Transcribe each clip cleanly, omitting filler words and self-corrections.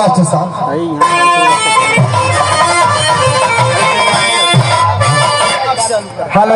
Master साहब। Hello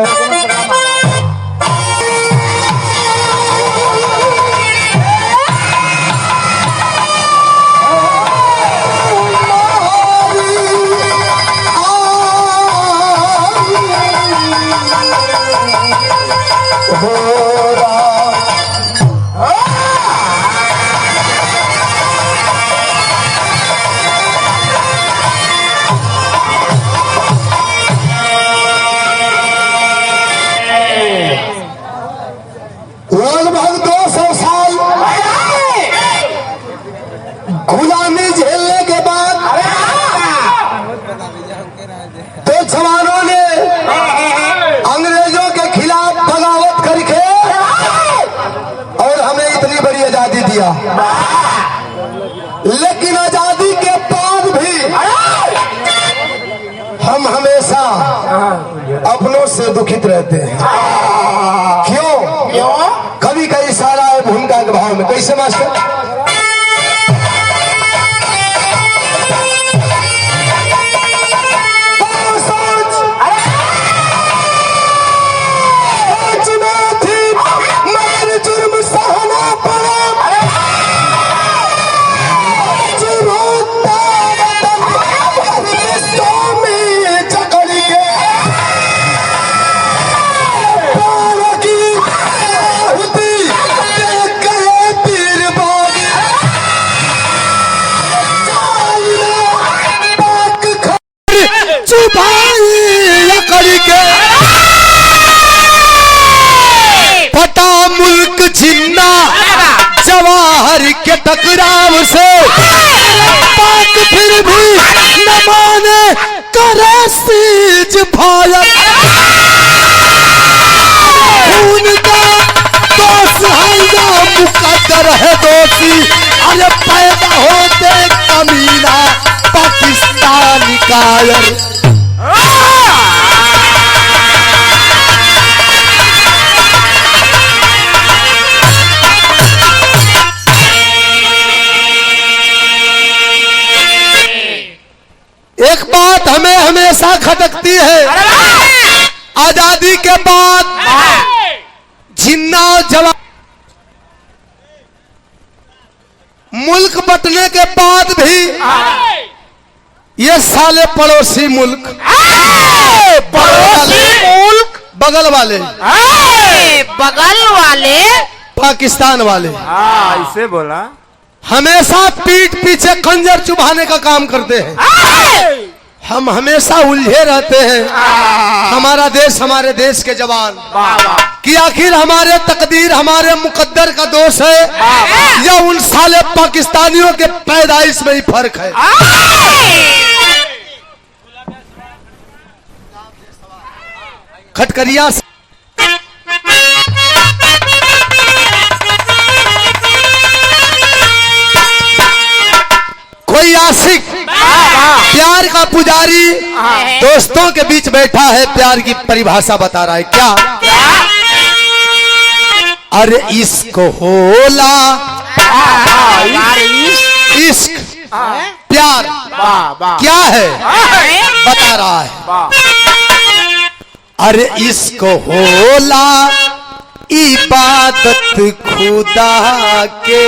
लगभग 200 साल गुलामी झेलने के बाद तो जवानों ने अंग्रेजों के खिलाफ बगावत करके और हमें इतनी बड़ी आजादी दिया। लेकिन आजादी के बाद भी हम हमेशा अपनों से दुखित रहते हैं। क्यों? कवि का इशारा है भूमिका के भाव में। कैसे मास्टर? फटा मुल्क छिन्ना जवाहर के टकराव से पाक फिर भी न माने करे सीज भाया खून का दोष है या मुकद्दर है दोषी। अरे पैदा होते कमीना पाकिस्तानी कायर। एक बात हमें हमेशा खटकती है, आजादी के बाद जिन्ना जवान मुल्क बंटने के बाद भी ये साले पड़ोसी मुल्क बगल वाले पाकिस्तान वाले ऐसे बोला हमेशा पीठ पीछे खंजर चुभाने का काम करते हैं। हम हमेशा उलझे रहते हैं हमारा देश हमारे देश के जवान कि आखिर हमारे तकदीर हमारे मुकद्दर का दोष है या उन साले पाकिस्तानियों के पैदाइश में ही फर्क है। खटकरिया कोई आशिक प्यार का पुजारी दोस्तों के बीच बैठा है, प्यार की परिभाषा बता रहा है। क्या? अरे इश्क होला इश्क प्यार क्या है बता रहा है। अरे इश्क होला इबादत खुदा के।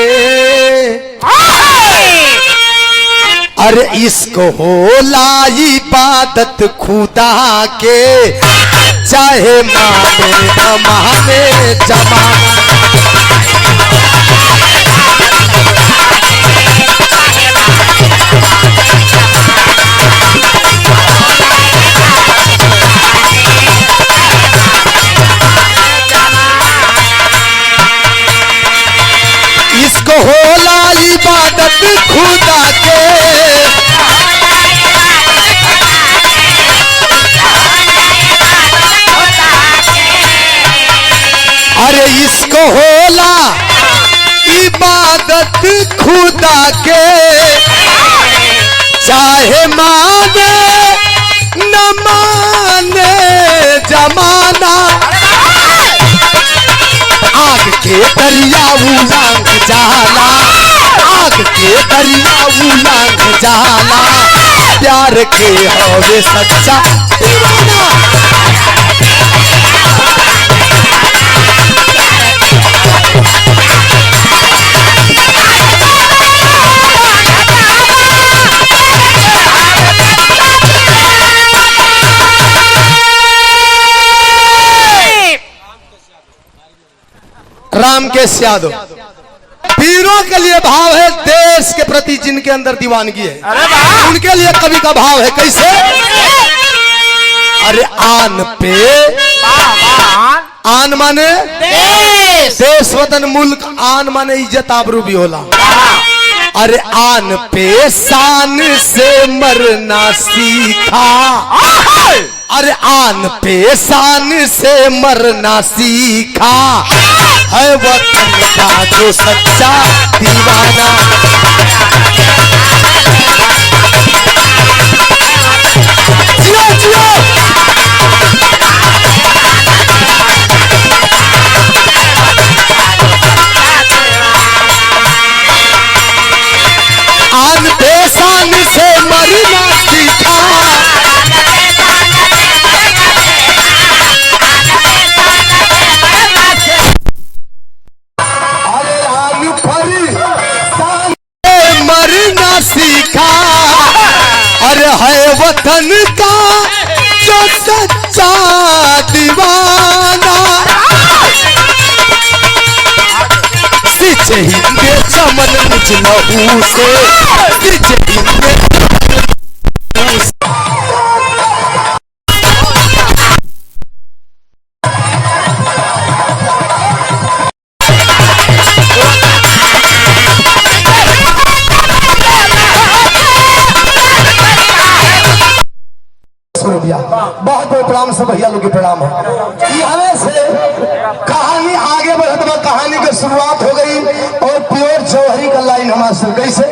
अरे इश्क होला इबादत खुदा के चाहे माने न माने जमाना। इश्क होला इबादत खुदा के अरे इश्क होला इबादत खुदा के चाहे माने न माने जमाना। आग के दरिया उलंग जाला आग आग के दरिया उलांग जाला, प्यार के हवे सच्चा दीवाना। रामकेश यादव, पीरों के लिए भाव है देश के प्रति जिनके अंदर दीवानगी है, उनके लिए कवि का भाव है कैसे? अरे आन पे, आन माने देश वतन मुल्क, आन माने इज्जत आबरू भी होला। अरे आन पे शान से मरना सीखा, अरे आन पे शान से मरना सीखा, है वतन का जो सच्चा दीवाना। जियो जियो आन पे शान से मरना सीखा, सीखा, अरे है वतन का जो सच्चा दीवाना। सिच हिंदे चमन मुझ लहू से, सिच हिंदे बहुत बहुत प्रणाम सब भैया लोग के प्रणाम है। यहाँ से कहानी आगे बढ़त बा, कहानी की शुरुआत हो गई और प्योर जौहरी का लाइन हमारे से कैसे?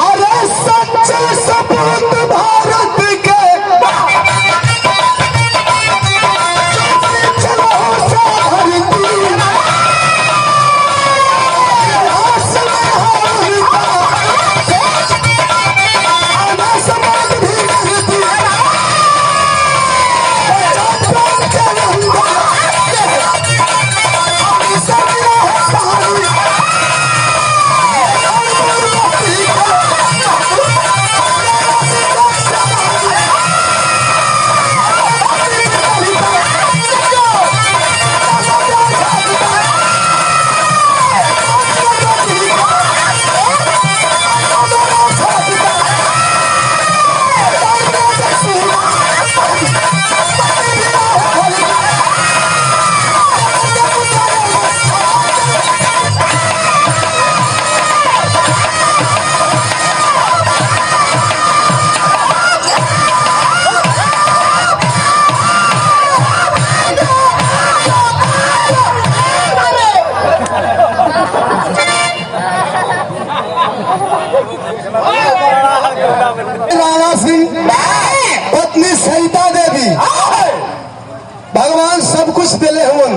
अरे सच्चे सपूत भारत के भगवान सब कुछ दिले हुन,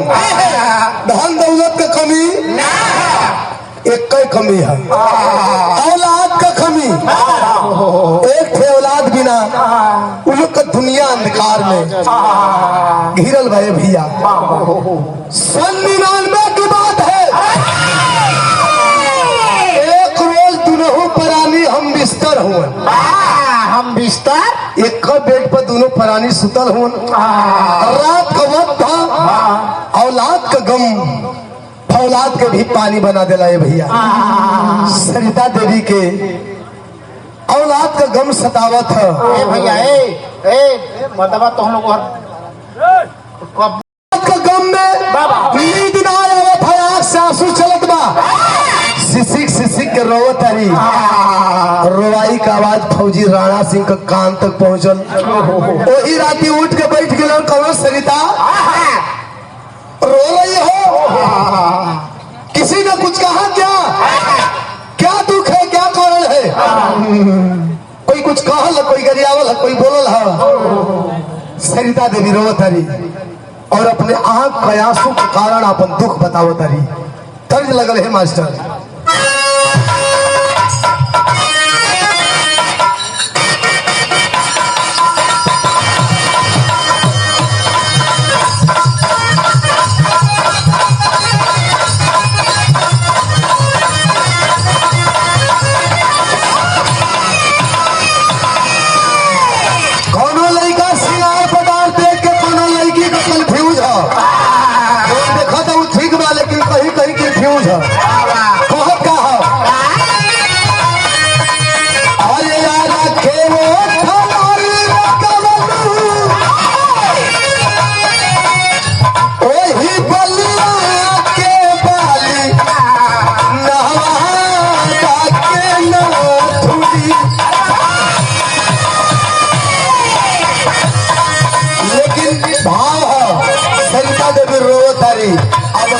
धन दौलत का कमी एक कमी है, औलाद का कमी। एक थे औलाद बिना उनका दुनिया अंधकार में घिरल भय भैया। 99 की बात है, एक रोज दोनों प्राणी हम बिस्तर हुए, हम बिस्तर एक बेड पर दोनों प्राणी सुतल हुन। रात का वक्त था, औलाद का गम औलाद के भी पानी बना दिला है भैया। सरिता देवी के औलाद का गम सतावत है। भैया मतलब तो हम लोग का गम में नींद ना आवत है, आँख से आंसू चलत बा, सिसिक सिसिक के रोवत हरी। रोवाई का आवाज फौजी राणा सिंह का कान तक पहुंचल। वही राती उठ के बैठ गए, कहो सरिता रो रही हो, किसी ने कुछ कहा क्या? क्या दुख है, क्या कारण है? कोई कुछ कहल, कोई गरियावल है, कोई बोलल है। सरिता देवी रोवत हरी और अपने आंख के आंसू के कारण अपन दुख बतावत हरी। तर्ज लगल है मास्टर।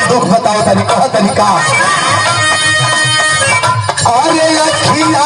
दुख बताओ तरीका तरीका। अरे अखिया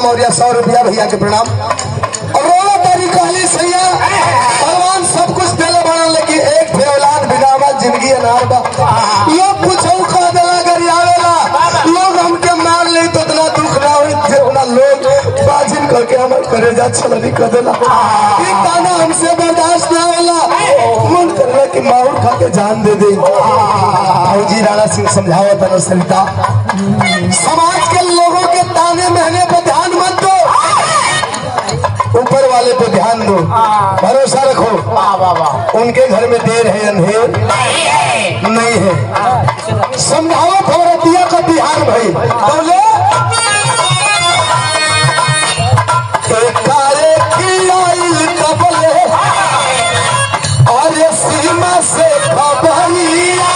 मौर्य 100 रुपया भैया के प्रणाम। और रोला तारी कहली सैया भगवान सब कुछ दिल बना लेकिन एक भी औलाद बिना जिंदगी अनार बा। लोग पूछो कह देला गरियावेला लोग हमके मार ले तो इतना दुख ना होई जेना लोग बाजिन करके हमर करेजा छलनी कर देला। ई ताना हमसे बर्दाश्त ना होला। मन करला कि माहौल खा के जान दे दे। फौजी राणा सिंह समझावत है सरिता समाज के लोगों के ताने महने पर ध्यान मत दो, ऊपर वाले पे ध्यान दो, भरोसा रखो। उनके घर में देर है अंधेर नहीं है। समझाओ औरतिया का बिहार भाई बोले और ये सीमा से खबरिया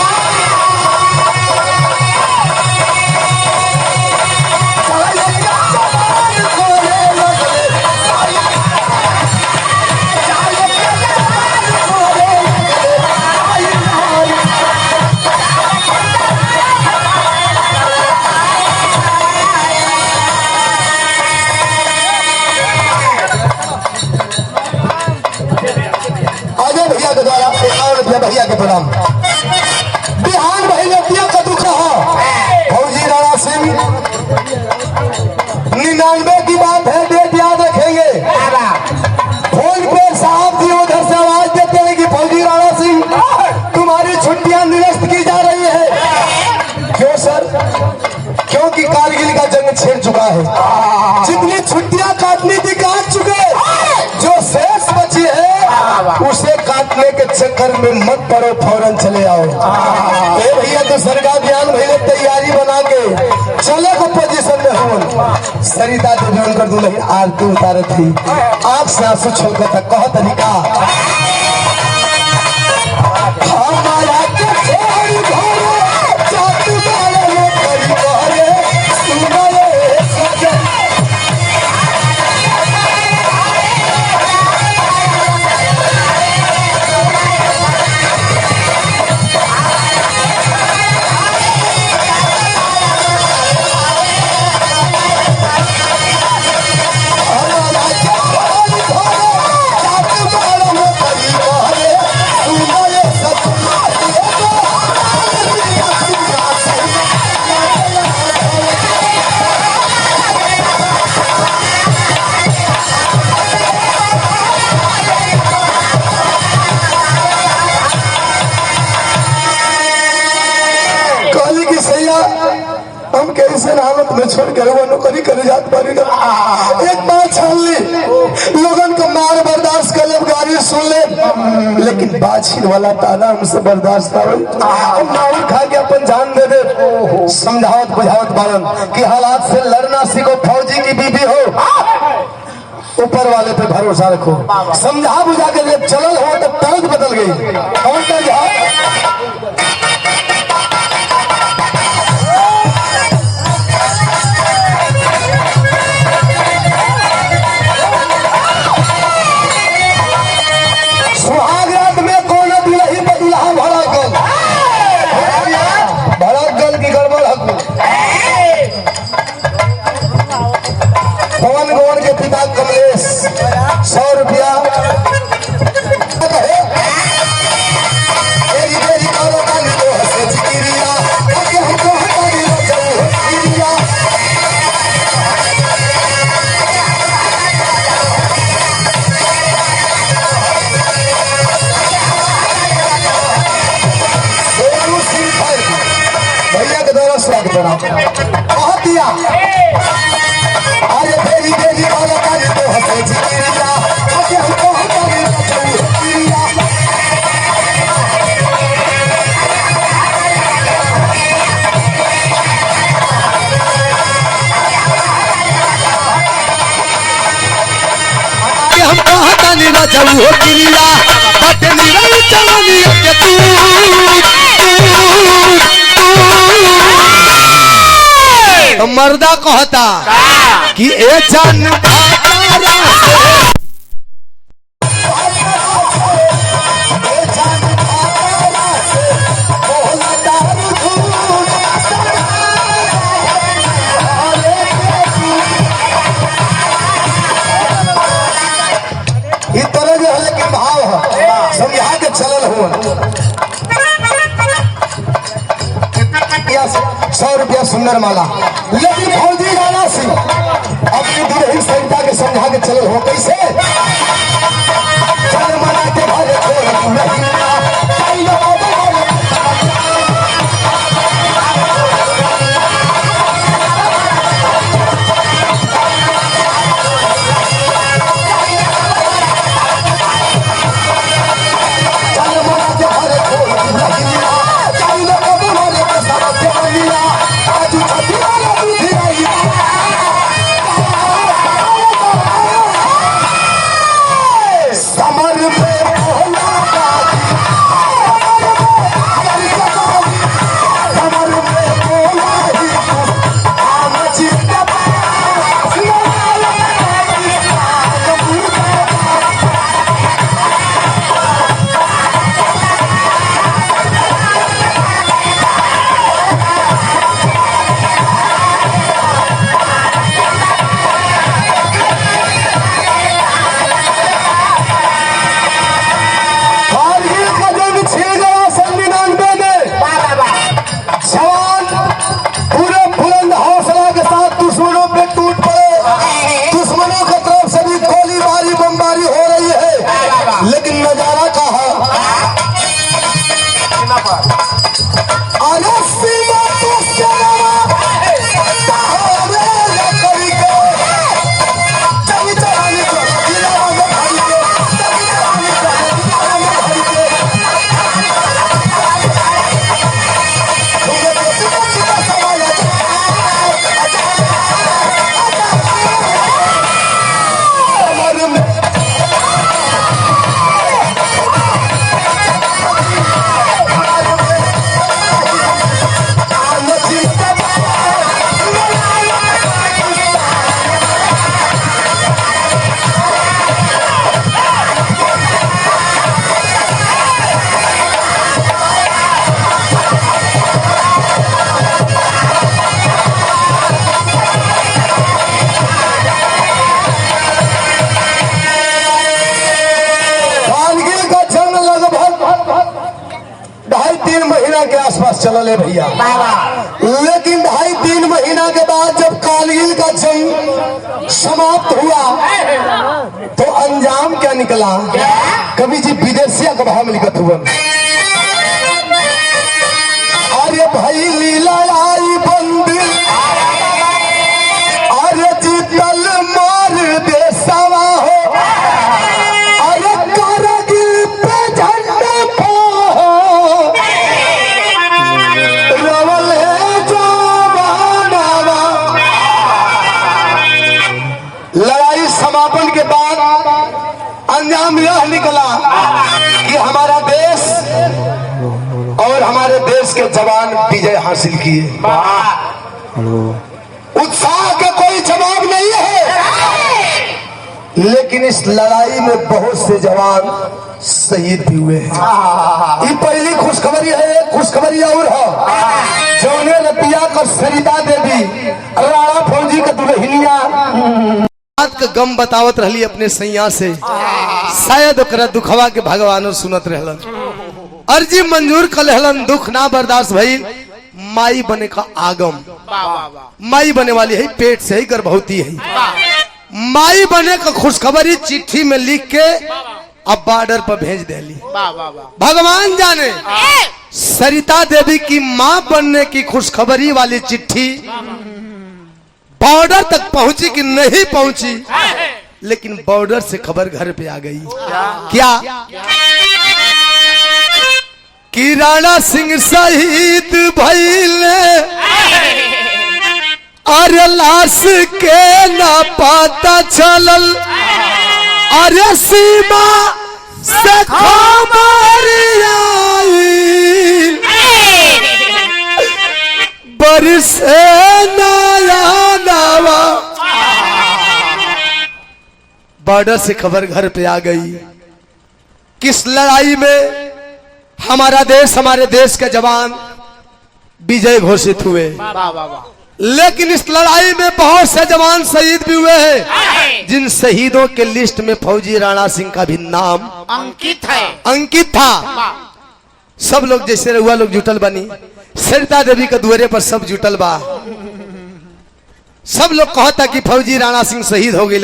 भैया के प्रणाम। बिहान भैया का दुख हो फौजी राणा सिंह 99 की बात है, डेट याद रखेंगे। फोन पे साहब जी उधर से आवाज देते हैं कि फौजी राणा सिंह तुम्हारी छुट्टियां निरस्त की जा रही है। क्यों सर? क्योंकि कारगिल का जंग छिड़ चुका है। जितनी छुट्टियां काटनी थी काट चुके, जो शेष बची है उसे काटने के चक्कर में मत पड़ो, फौरन चले आओ। भैया तो सरकार बयान भैया तैयारी बना के चले को पोजीशन में हो। सरिता देवी उनकर दुल्हन आरती उतारे थी, आंख से आंसू छोड़कर तक कहो तरीका हमारा ऐसे हालत में छोड़ के वो नौकरी करे जात पारी ना। एक बार छान ली लोगन को मार बर्दाश्त कर ले, गाली सुन ले, लेकिन बाछीन वाला ताना हमसे बर्दाश्त ना हो। माहौल खा के अपन जान दे दे। समझावत बुझावत बारन कि हालात से लड़ना सीखो, फौजी की बीबी हो, ऊपर वाले पे भरोसा रखो। समझा बुझा के जब चलल हो तब तर्ज बदल गई। कौन तर्ज है? सुहाग रात में कौन दुल्ही पे दुल्हा भड़क गल की गड़बड़ हक। पवन गौर के पिता कमलेश 100 रुपया भैया के द्वारा स्वागत बहुत दिया। अरे बेरी बेरी वाला काली तो हंसे जिया, आगे हमको हमारे जिया। हमको हटानी ना चलू हो किरिया, बटनी रही चलनी के तू मर्दा कहता कि ए जान इस तरह जो है लेकिन भाव है समझा के चलल हुआ। 100 रुपया सुंदर माला, लेकिन फौजी राणा सिंह अपनी दुल्हन सरिता के समझा के चलल हो। कैसे? चल मना के भरे के आसपास चलल है भैया। लेकिन 2.5-3 महीना के बाद जब कारगिल का जंग समाप्त हुआ तो अंजाम क्या निकला? कवि जी विदेशिया का भाव में लिखत हुआ, अरे भाई लीला आई बंद के जवान विजय हासिल किए। उत्साह का कोई जवाब नहीं है, लेकिन इस लड़ाई में बहुत से जवान शहीद भी हुए हैं। ये पहली खुशखबरी है। एक खुशखबरी और है, जौने रतिया का सरिता देवी राणा फौजी का दुल्हनिया बात का गम बतावत रहली अपने सैया से, शायद ओकरा दुखवा के भगवान सुनत रहलन, अर्जी मंजूर कर लेहलन, दुख ना बर्दाश्त भइल, माई बने का आगम, माई बने वाली है, पेट से ही गर्भवती है, माई बने का खुशखबरी चिट्ठी में लिख के अब बॉर्डर पर भेज देली। भगवान जाने सरिता देवी की मां बनने की खुशखबरी वाली चिट्ठी बॉर्डर तक पहुंची कि नहीं पहुंची, लेकिन बॉर्डर से खबर घर पे आ गई। क्या कि राणा सिंह शहीद भइले, अरे लाश के ना पता चलल, अरे सीमा से खबर आई, बरसे नया नवा। बॉर्डर से खबर घर पे आ गई। किस लड़ाई में हमारा देश, हमारे देश के जवान विजय घोषित हुए, लेकिन इस लड़ाई में बहुत से जवान शहीद भी हुए हैं, जिन शहीदों के लिस्ट में फौजी राणा सिंह का भी नाम अंकित था। सब लोग जैसे रहुआ लोग जुटल बनी, सरिता देवी के दुआरे पर सब जुटल बा, सब लोग कहता कि फौजी राणा सिंह शहीद हो गए,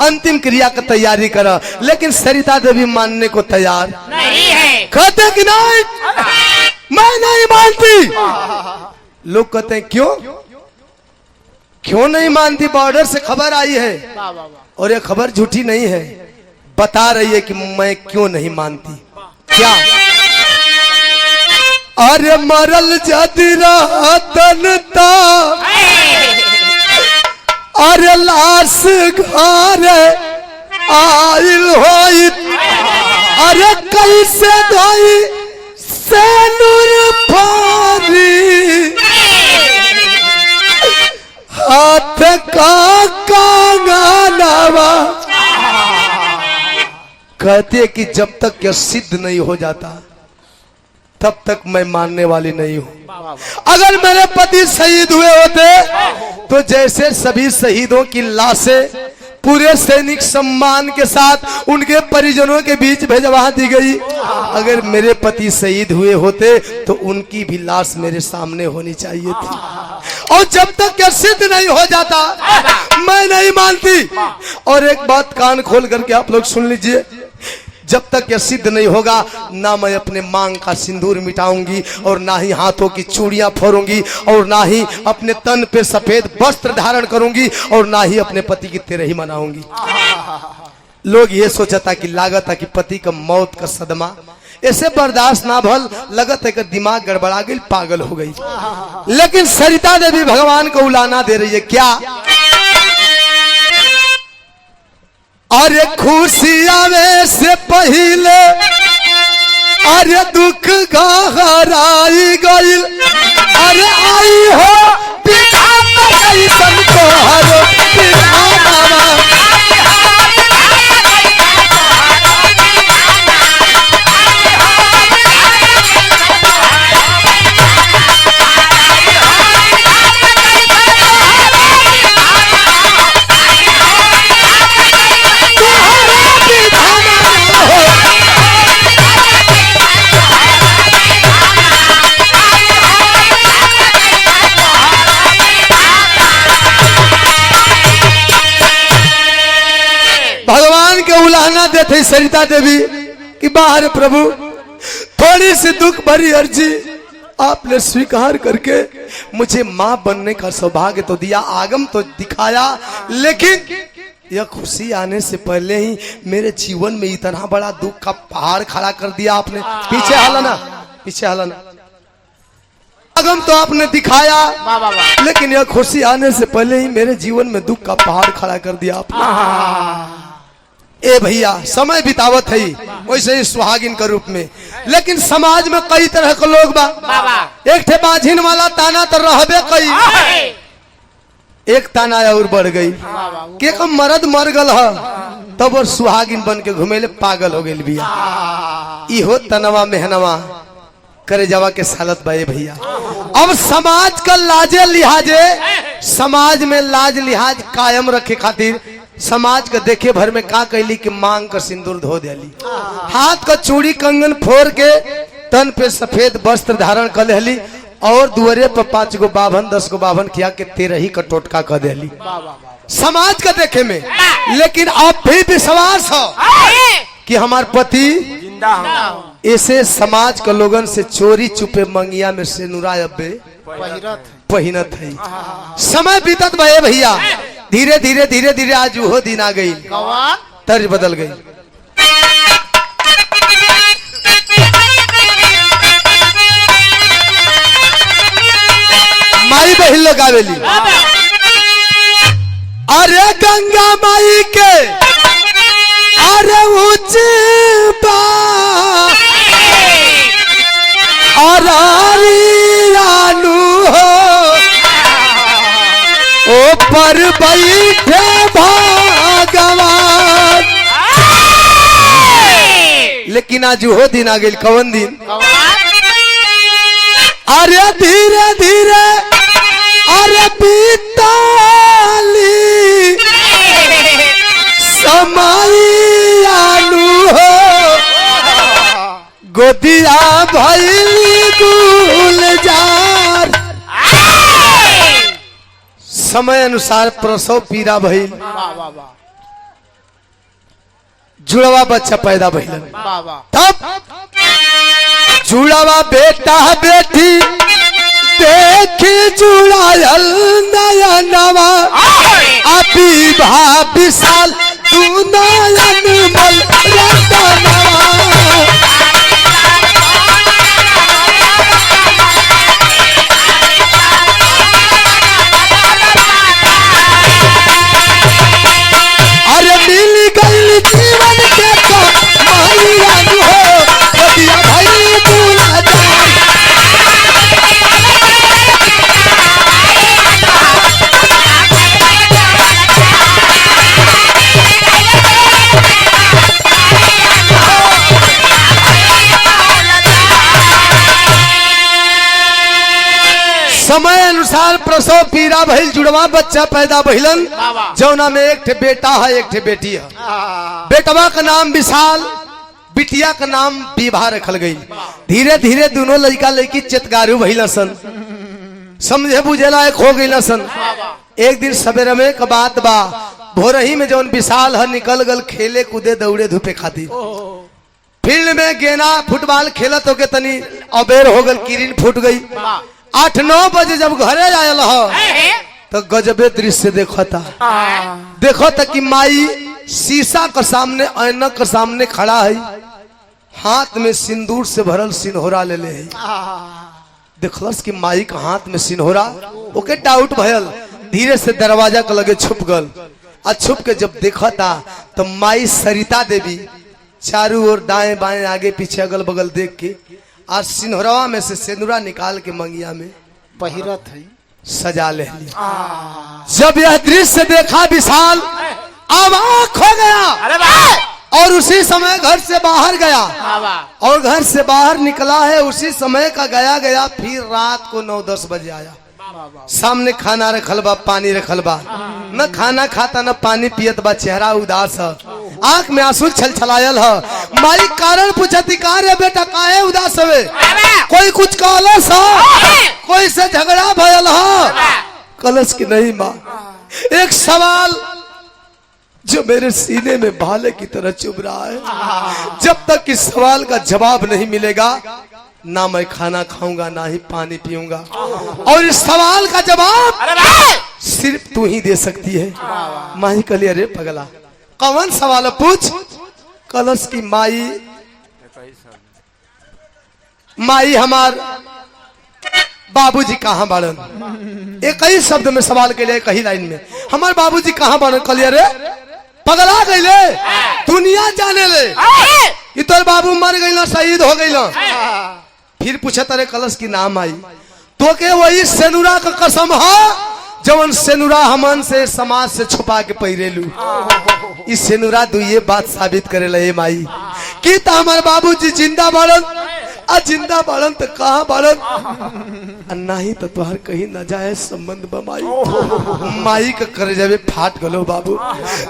अंतिम क्रिया की तैयारी करा, लेकिन सरिता देवी मानने को तैयार नहीं है। कहते कि नहीं, मैं नहीं मानती। लोग कहते हैं क्यों क्यों नहीं मानती? बॉर्डर से खबर आई है और ये खबर झूठी नहीं है, बता रही है कि मैं क्यों नहीं मानती। क्या? अरे मरल जदि रहतनता, अरे लाश घर आइल होइत, अरे कैसे धोई से नूर फारी, हाथ का कंगनवा। कहते कि जब तक यह सिद्ध नहीं हो जाता तब तक मैं मानने वाली नहीं हूं। अगर मेरे पति शहीद हुए होते तो जैसे सभी शहीदों की लाशें पूरे सैनिक सम्मान के साथ उनके परिजनों के बीच भेजवा दी गई, अगर मेरे पति शहीद हुए होते तो उनकी भी लाश मेरे सामने होनी चाहिए थी। और जब तक यह सिद्ध नहीं हो जाता मैं नहीं मानती। और एक बात कान खोल करके आप लोग सुन लीजिए, जब तक यह सिद्ध नहीं होगा ना मैं अपने मांग का सिंदूर मिटाऊंगी, और ना ही हाथों की चूड़ियां फोड़ूंगी, और ना ही अपने तन पे सफेद वस्त्र धारण करूंगी, और ना ही अपने पति की तेरही मनाऊंगी। लोग ये सोचता कि लागत है कि पति का मौत का सदमा ऐसे बर्दाश्त ना भल, लगत है कि दिमाग गड़बड़ा गई, पागल हो गई। लेकिन सरिता देवी भगवान को उलाना दे रही है। क्या? अरे खुशी आवे से पहले अरे दुख गहराई गई, अरे आई हो उलाहना देते सरिता देवी कि बाहर प्रभु थोड़ी सी दुख भरी अर्जी आपने स्वीकार करके मुझे मां बनने का सौभाग्य तो दिया, आगम तो दिखाया, लेकिन यह खुशी आने से पहले ही मेरे जीवन में इतना बड़ा दुख का पहाड़ खड़ा कर दिया आपने। पीछे हालाना, पीछे हालाना। आगम तो आपने दिखाया, लेकिन यह खुशी आने से पहले ही मेरे जीवन में दुख का पहाड़ खड़ा कर दिया आपने। ए भैया समय बितावत है वैसे ही सुहागिन के रूप में। लेकिन समाज में कई तरह के लोग बा। एक ठे बाझिन वाला ताना तो रहबे कई, एक ताना और बढ़ गई के कम मर्द मर गल है तब और सुहागिन बन के घूमेले पागल हो गई बिया। इहो तनवा मेहनवा करे जावा के सालत बाए भैया। अब समाज का लाजे लिहाजे, समाज में लाज लिहाज कायम रखे खातिर समाज का देखे भर में का कैली कि मांग कर सिंदूर धो देली, हाथ का चूड़ी कंगन फोड़ के तन पे सफेद वस्त्र धारण कर लेली और दुआरे पर 5 गो बाभन 10 गो बाभन किया के 13 ही का टोटका कर देली समाज का देखे में। लेकिन अब भी विश्वास हो कि हमार पति ऐसे समाज के लोगन से चोरी चुपे मंगिया में से नुरायबे पहिनत है। समय बीतत भये भैया, धीरे धीरे धीरे धीरे आज वो दिन आ गई, तर्ज बदल गई। माई बहिन लोग आवेली, अरे गंगा माई के अरे ऊंची और रानू हो ऊपर बैठे भगवान। लेकिन आज वो दिन आ गई, कौन दिन? अरे धीरे धीरे अरे बीताली समायानु हो गोदिया भइली गुलजार। समय अनुसार प्रसव पीड़ा भइल, जुड़वा बच्चा पैदा भइल। तब जुड़वा बेटा बेटी देखी जुड़ायल नया नवा अभी भाभी साल तू नयन मल रतनवा। अरे मिल गई जीवन के तो माहिया हो दिया भाई दूल्हा समय अनुसार प्रसव पीड़ा भइल, जुड़वा बच्चा पैदा भइलन जौना में एक ठे बेटा है एक ठे बेटी है। बेटवा का नाम विशाल, बिटिया का नाम विभा रखल गई। धीरे धीरे दोनों लड़का लड़की चेतगारू भइल सन, समझे बुझे लायक हो गई सन। एक दिन सवेरे में का बात बा, भोरही में जौन विशाल है निकल गल खेले कूदे दौड़े धूपे खातिर। फील्ड में गेना फुटबॉल खेलत होके तनी अबेर हो गल, किरण फूट गई। 8-9 बजे जब घरे आयल हो तो गजबे दृश्य देखो था कि माई शीशा के सामने ऐनक के सामने खड़ा है, हाथ में सिंदूर से भरल सिन्होरा ले ले है। देखलस कि माई का हाथ में सिन्होरा, ओके डाउट भयल, धीरे से दरवाजा के लगे छुप गल। आ छुप के जब देखा था तो माई सरिता देवी चारों ओर दाएं बाएं आगे पीछे अगल बगल देख के आज सिन्होरवा में से सिंदूरा निकाल के मंगिया में पहिरत है, सजा ले। जब यह दृश्य देखा विशाल अवाक हो गया और उसी समय घर से बाहर गया और घर से बाहर निकला है उसी समय का गया। फिर रात को 9-10 बजे आया, सामने खाना रखल बा, पानी रखल बा, न खाना खाता न पानी पियत बा, चेहरा उदास है, आंख में आंसू छलछलायल है। माई कारण पूछती का रे बेटा काहे उदास हवे? कोई कुछ कहलस है? कोई से झगड़ा भयल है? कलश की नहीं माँ, एक सवाल जो मेरे सीने में भाले की तरह चुभ रहा है, जब तक इस सवाल का जवाब नहीं मिलेगा ना मैं खाना खाऊंगा ना ही पानी पीऊंगा, और इस सवाल का जवाब सिर्फ तू ही दे सकती है। माही कली अरे पगला कौन सवाल पूछ? कलश की माई हमार बाबूजी कहाँ बाड़न? एक ही शब्द में सवाल के लिए, एक ही लाइन में, हमारे बाबूजी कहाँ बाड़न? कलियर रे पगला गईले, दुनिया जाने ले कि तोर बाबू मर गई, शहीद हो गई। फिर पूछे तारे कलश की नाम आई तो के वही सेनुरा का कसम है जवन सेनुरा हमन से समाज से छुपा के पहिरेलू। इस सेनुरा दू ये बात साबित करे ले माई कि त हमार बाबूजी जिंदा बाड़न, आ जिंदा बाड़न तो कहाँ बाड़न, नहीं तो तुहार कहीं न जाए संबंध बमाई। माई का कर जावे फाट गलो बाबू,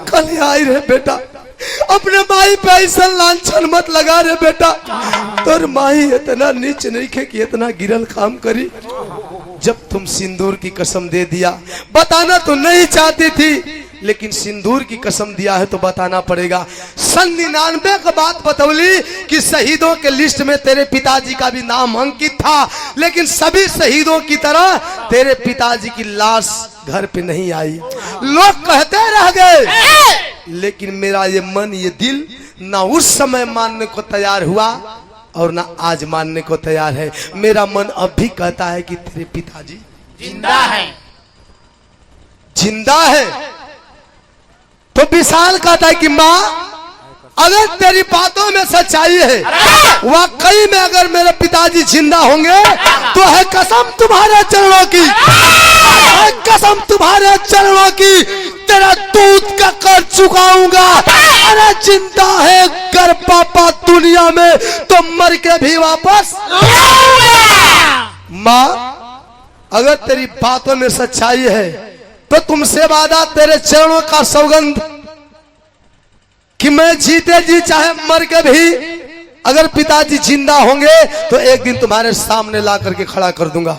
कल आई रे बेटा, अपने माई पे ऐसा लांछन मत लगा रे बेटा, तोर माई इतना नीच नहीं खे कि इतना गिरल काम करी। जब तुम सिंदूर की कसम दे दिया, बताना तो नहीं चाहती थी लेकिन सिंदूर की कसम दिया है तो बताना पड़ेगा। सन 99 का बात बतौली कि शहीदों के लिस्ट में तेरे पिताजी का भी नाम अंकित था, लेकिन सभी शहीदों की तरह तेरे पिताजी की लाश घर पे नहीं आई। लोग कहते रह गए, लेकिन मेरा ये मन ये दिल ना उस समय मानने को तैयार हुआ और ना आज मानने को तैयार है। मेरा मन अब भी कहता है कि तेरे पिताजी जिंदा है। जिंदा है। तो विशाल कहता है कि माँ, अगर तेरी बातों में सच्चाई है, वाकई में अगर मेरे पिताजी जिंदा होंगे तो है कसम तुम्हारे चरणों की, है कसम तुम्हारे चरणों की, तेरा दूध का कर चुकाऊंगा। अरे जिंदा है कर पापा दुनिया में तो मर के भी वापस। माँ, अगर तेरी बातों में सच्चाई है तो तुमसे वादा, तेरे चरणों का सौगंध कि मैं जीते जी चाहे मर के भी, अगर पिताजी जिंदा होंगे तो एक दिन तुम्हारे सामने ला करके खड़ा कर दूंगा।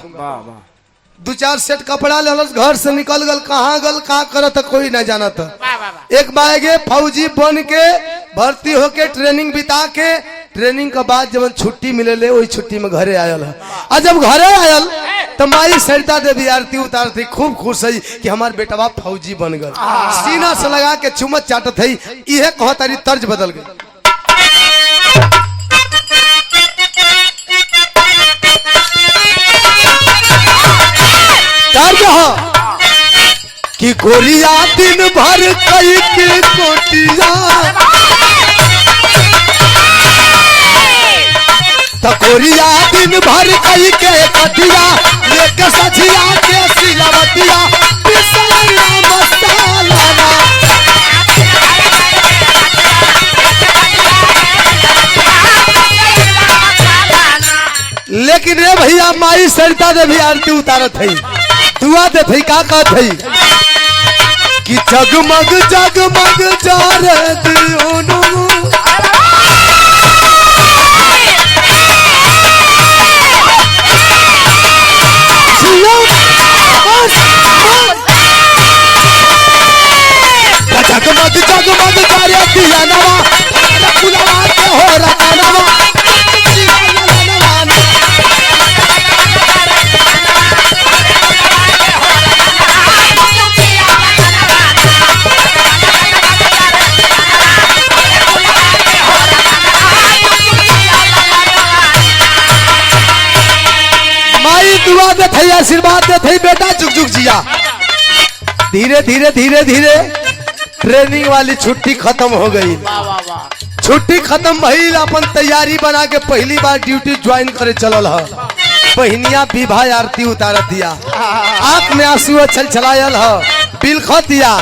2-4 सेट कपड़ा ललस, घर से निकल गल, कहाँ गल कहाँ करत कोई न जाना था। एक बाएगे फौजी बन के भर्ती होके ट्रेनिंग बिता के, ट्रेनिंग के बाद जब छुट्टी मिले ले वही छुट्टी में घरे आयल है। और जब घरे आयल तो माई सरिता देवी आरती उतार थी, खूब खुश है कि हमार बेटवा फौजी बन गए। सीना से लगा के चुमत चाटत है, यह कहो तारी तर्ज बदल गई। कि गोलिया दिन भर कई के कोटिया, तो गोलिया दिन भर कई के कोटिया, लेके सचिया के सिलवटिया, पिसलैया मसाला। लेकिन रे भैया माई सरिता देवी आरती उतारत है, दुआ दे थी का कहत है कि जगमग जगमग जा रे दियोनु, जगमग जगमग जा रे दियानवा, फुलवा के हो रतनवा। दुआ दे थई, आशीर्वाद दे थई बेटा, जुग जुग जिया। धीरे धीरे धीरे धीरे ट्रेनिंग वाली छुट्टी खत्म हो गई। छुट्टी खत्म भइल, अपन तैयारी बना के पहली बार ड्यूटी ज्वाइन करे चलल है। बहनिया विभा आरती उतार दिया, आंख में आंसू छल छलायल है, बिल ख दिया,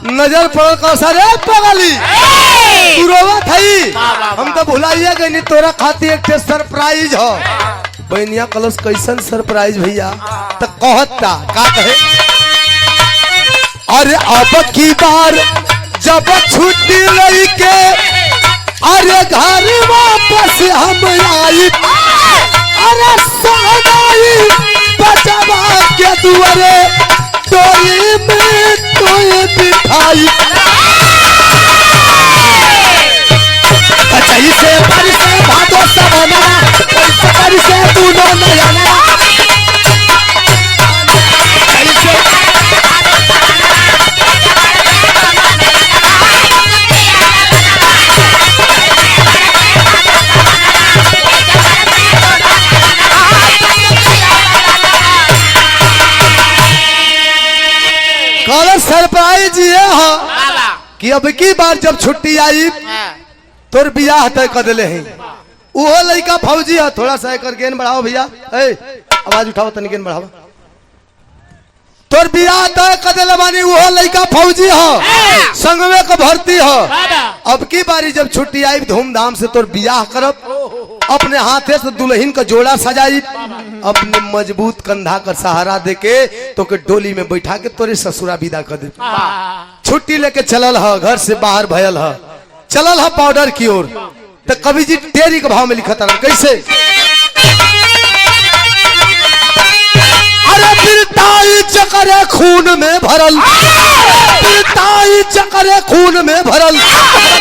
नजर पड़ल कौसा रे पगली तू रोवत हई, हम तो भुलाइए गई, तोरा खातिर एक सरप्राइज हो। बहनिया कलश कैसन सरप्राइज भैया, तो कहता का कहे, अरे अब की बार जब छुट्टी लेके अरे घर वापस हम आई, अरे सगाई बचवा के दुआरे टोली में तोय बिठाई, जैसे बरसे भादो सवना, वैसे बरसे दूनो नयना, सरप्राइज ये हो कि अब की बार जब छुट्टी आई तोर बियाह तय कर दिले हैं। वो लड़का फौजी है। थोड़ा सा एकर गेन बढ़ाओ भैया, आवाज उठाओ तनी गेन बढ़ाओ। तोर बियाह तय कर दिले बानी, वो लड़का फौजी है, संगवे का भर्ती है। अब की बारी जब छुट्टी आई धूमधाम से तोर बियाह करब, अपने हाथे से दुल्हन का जोड़ा सजाई, अपने मजबूत कंधा का सहारा देके तो के डोली में बैठा के तोरे ससुरा विदा कर दे। छुट्टी लेके चलल है, घर से बाहर भयल है, चलल है पाउडर की ओर। तो कवि जी टेरी के भाव में लिखा था कैसे, अरे बिरताई चकरे खून में भरल, बिरताई चकरे खून में भरल,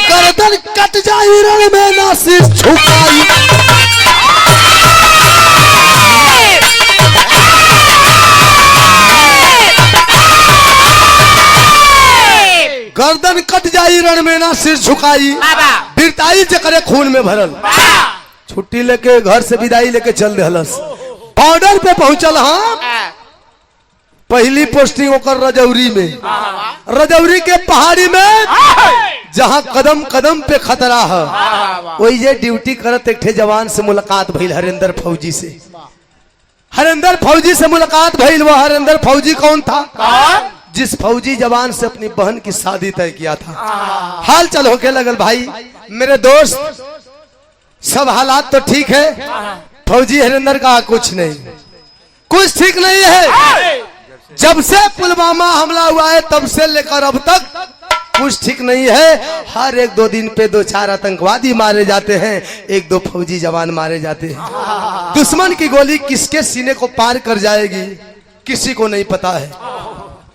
गर्दन कट जाई रण में ना सिर झुकाई। गर्दन कट जाई रण में ना सिर झुकाई, बिरताई चकरे खून में भरल। छुट्टी लेके घर से विदाई लेके चल देहलस। बॉर्डर पे पहुंचल। हाँ, पहली पोस्टिंग होकर रजौरी में, रजौरी के पहाड़ी में जहां कदम कदम पे खतरा है, वही ये ड्यूटी करत एक ठे जवान से मुलाकात भइल, हरेंद्र फौजी से। हरेंद्र फौजी से मुलाकात भइल। वो हरेंद्र फौजी कौन था? जिस फौजी जवान से अपनी बहन की शादी तय किया था। हाल चल होके लगल भाई मेरे दोस्त, सब हालात तो ठीक है, फौजी हरेंद्र का कुछ नहीं, कुछ ठीक नहीं है। जब से पुलवामा हमला हुआ है तब से लेकर अब तक कुछ ठीक नहीं है। हर एक दो दिन पे 2-4 आतंकवादी मारे जाते हैं, 1-2 फौजी जवान मारे जाते हैं। दुश्मन की गोली किसके सीने को पार कर जाएगी किसी को नहीं पता है।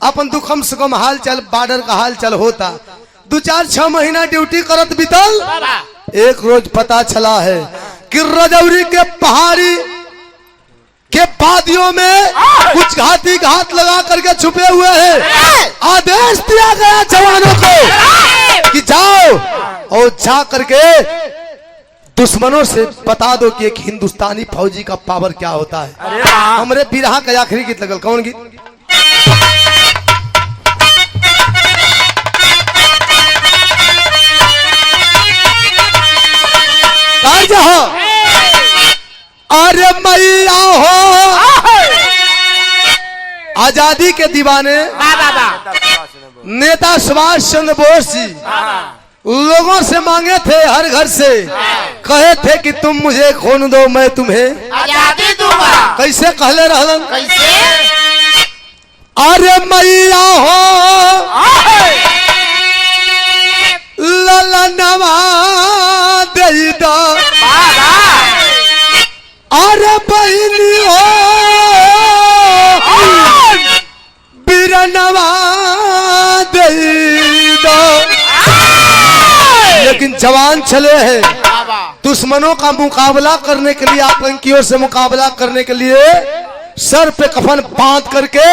अपन दुखम सुखम हाल चल, बॉर्डर का हाल चल होता। 2-4-6 महीना ड्यूटी करत बीतल। एक रोज पता चला है कि रजौरी के पहाड़ी के वादियों में कुछ घाती घात लगा करके छुपे हुए हैं। आदेश दिया गया जवानों को कि जाओ और जा करके दुश्मनों से बता दो कि एक हिंदुस्तानी फौजी का पावर क्या होता है। हमरे बिरहा का आखिरी गीत लगल, कौन गीत? अरे मैया हो आजादी के दीवाने नेता सुभाष चंद्र बोस जी लोगों से मांगे थे, हर घर से कहे थे कि तुम मुझे खून दो मैं तुम्हें आजादी दूंगा। कैसे कहले रहलन? कैसे? अरे मैया हो ललनवा दे दो, अरे बहनी हो बिरनवा दे दो। लेकिन जवान चले हैं दुश्मनों का मुकाबला करने के लिए, आतंकियों से मुकाबला करने के लिए सर पे कफन बांध करके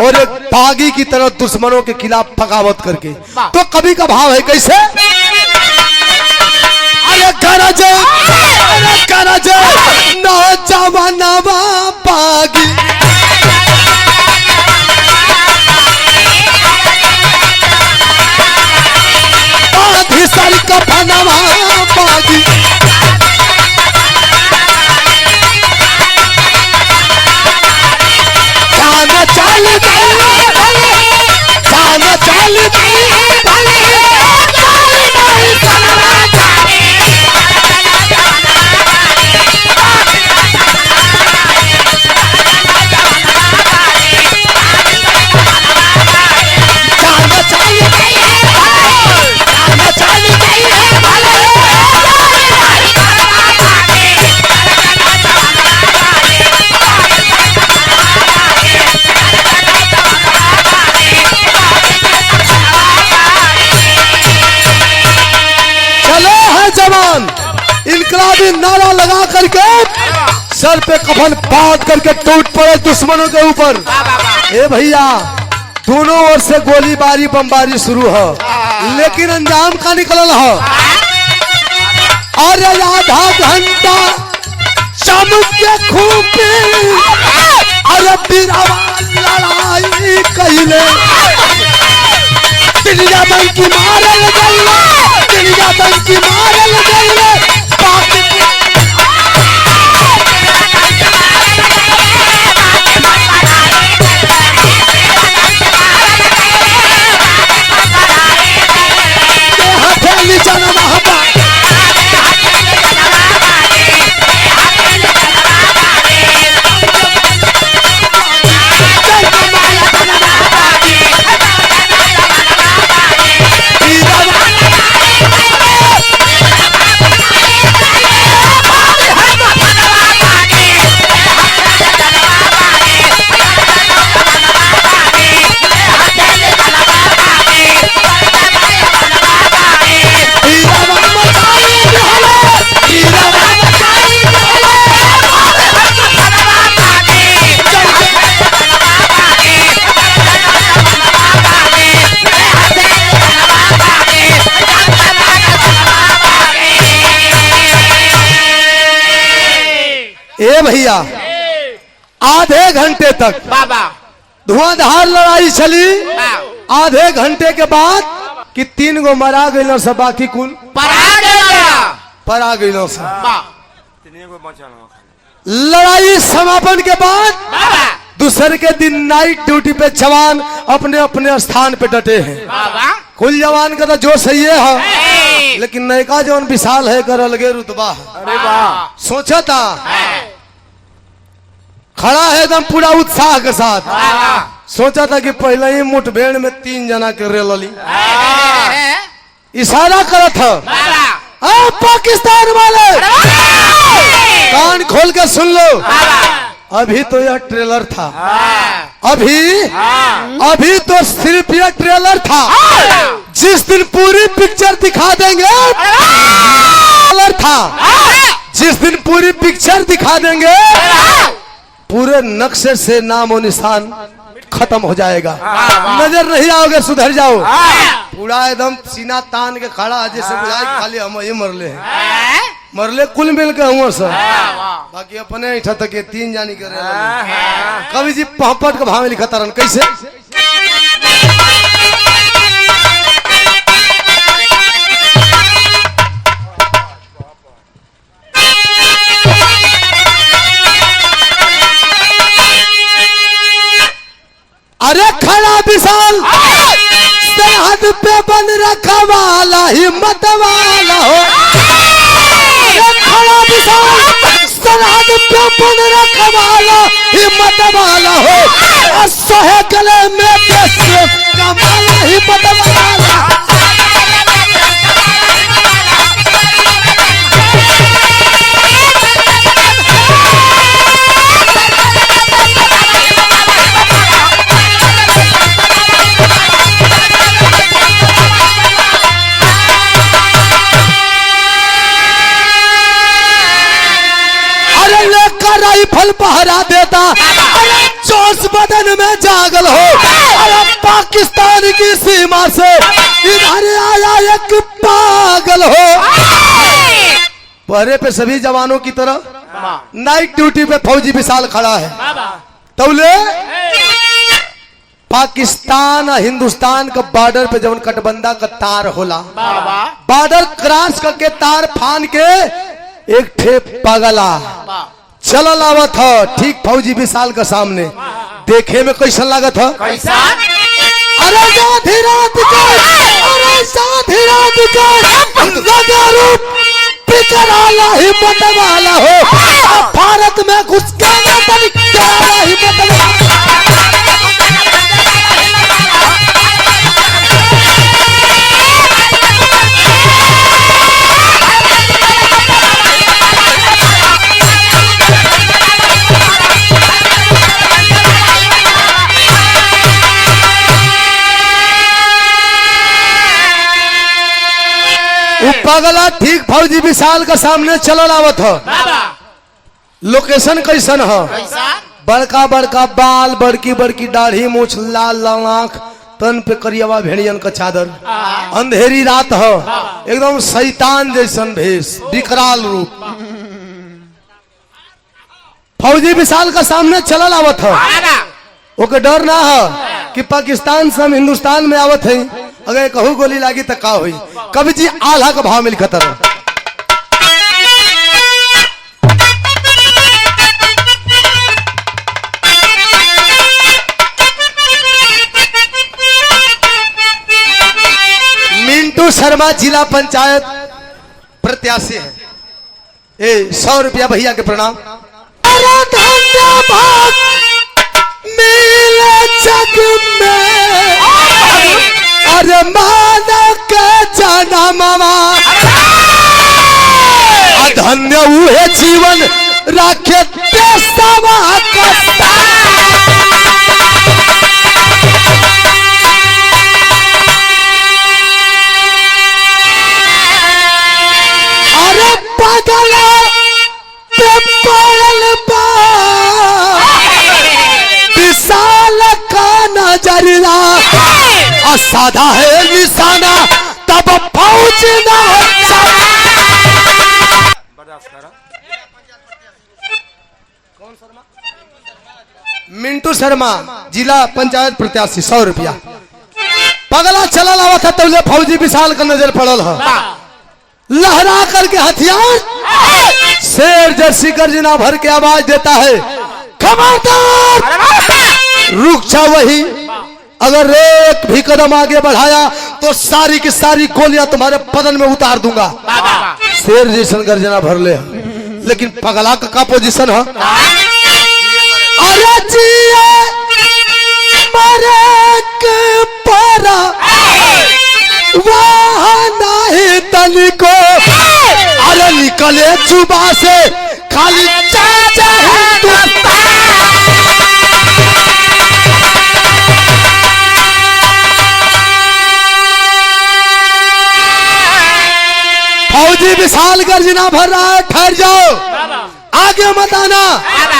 और एक बागी की तरह दुश्मनों के खिलाफ बगावत करके। तो कवि का भाव है कैसे, अरे गरज अरे गरज नौजवानवा बागी, बाधी सर कफनवा बागी, जान चल जान चल इनकलाबी नारा लगा करके सर पे कफन बांध करके टूट पड़े दुश्मनों के ऊपर। ए भैया दोनों ओर से गोलीबारी बमबारी शुरू है, लेकिन अंजाम का निकलल है। और आधा घंटा चमक के खूबी अरे बिरवा लड़ाई कहले, तिरिया मन की मारे आतंकी मारल गइले हथेली जनवा ए भैया आधे घंटे तक बाबा धुआंधार लड़ाई चली। आधे घंटे के बाद कि 3 गो मरा गइल सब बाकी कुल परा गइल सब। लड़ाई समापन के बाद दूसरे के दिन नाइट ड्यूटी पे जवान अपने अपने स्थान पे डटे हैं। कुल जवान का तो जोश सही है, लेकिन नयका जवान विशाल है कर अलगे रुतबा है। अरे वाह सोचा था खड़ा है एकदम पूरा उत्साह के साथ। सोचा था कि पहले ही मुठभेड़ में 3 जना के रेलली इशारा करा था पाकिस्तान वाले कान खोल के सुन लो। अभी तो यह ट्रेलर था, अभी तो सिर्फ यह ट्रेलर था। जिस दिन पूरी पिक्चर दिखा देंगे ट्रेलर था, जिस दिन पूरी पिक्चर दिखा देंगे पूरे नक्शे से नामो निशान खत्म हो जाएगा। नजर नहीं आओगे सुधर जाओ। पूरा एकदम सीना तान के खड़ा है जैसे बुझाए खाली हम ही मरले कुल मिल के हुआ सर। बाकी अपने इठा तक 3 जानी कर कवि जी पहपट के भाव में लिखा तरन कैसे अरे खड़ा विशाल सरहद पे बन रखा वाला हिम्मत वाला हो। अरे खड़ा विशाल सरहद पे बन रखा वाला हिम्मत वाला हो। सोहे गले में देश का माला हिम्मत वाला। राइफल पहरा देता, अरे जोश बदन में जागल हो। अरे पाकिस्तान की सीमा से इधर आया एक पागल हो। पहरे पे सभी जवानों की तरह नाइट ड्यूटी पे फौजी विशाल खड़ा है। तौले पाकिस्तान और हिंदुस्तान का बॉर्डर पे जब कटबंदा का तार होला, बॉर्डर क्रॉस करके तार फान के एक ठे पगला चल आवत था ठीक फौजी विशाल का सामने। देखे में कैसा लागत है? अरे साधी रात का, अरे साधी रात का लगा रूप पिकर आला हिम्मत वाला हो। भारत में घुस के हिम्मत वाला। पगला ठीक फौजी विशाल का सामने चलल आवत हो। लोकेशन कैसन हो? बड़का बड़का बाल, बड़की बड़की दाढ़ी, मूछ, लाल लाल आंख, तन पे करियवा भेड़ियन का चादर। अंधेरी रात हो, एकदम शैतान जैसन भेष, विकराल रूप। फौजी विशाल का सामने चलल आवत हो। ओके डर ना हो कि पाकिस्तान से हम हिंदुस्तान में आवत है अगर कहू गोली लागी तो का हुई। कवि जी आल्हा का भाव मिल खतर मिंटू शर्मा जिला पंचायत प्रत्याशी है। 100 रुपया भैया के प्रणाम। अरे धन्यवाद मिले जग में, अरे मानव के जनमवा, धन्य हुए जीवन राखे देशवा का। अरे पगला पे पड़ल बा विशाल का नजरिया, साधा है निशाना तब फौज ना मिंटू शर्मा जिला पंचायत प्रत्याशी 100 रुपया। पगला चला लावा था तो फौजी विशाल का नजर पड़ल है, लहरा करके हथियार शेर जैसी गर्जना भर के आवाज देता है, खबरदार रुक जा वही, अगर एक भी कदम आगे बढ़ाया तो सारी की सारी गोलियां तुम्हारे बदन में उतार दूंगा। शेर जैसन गर्जना भर ले, लेकिन पगला का पोजीशन है, अरे जिए मरे के पारा वहाँ नहीं तनिको, अरे निकले जुबा से खाली चाचा फौजी विशाल गर्जना भर रहा है, ठहर जाओ, आगे मत आना,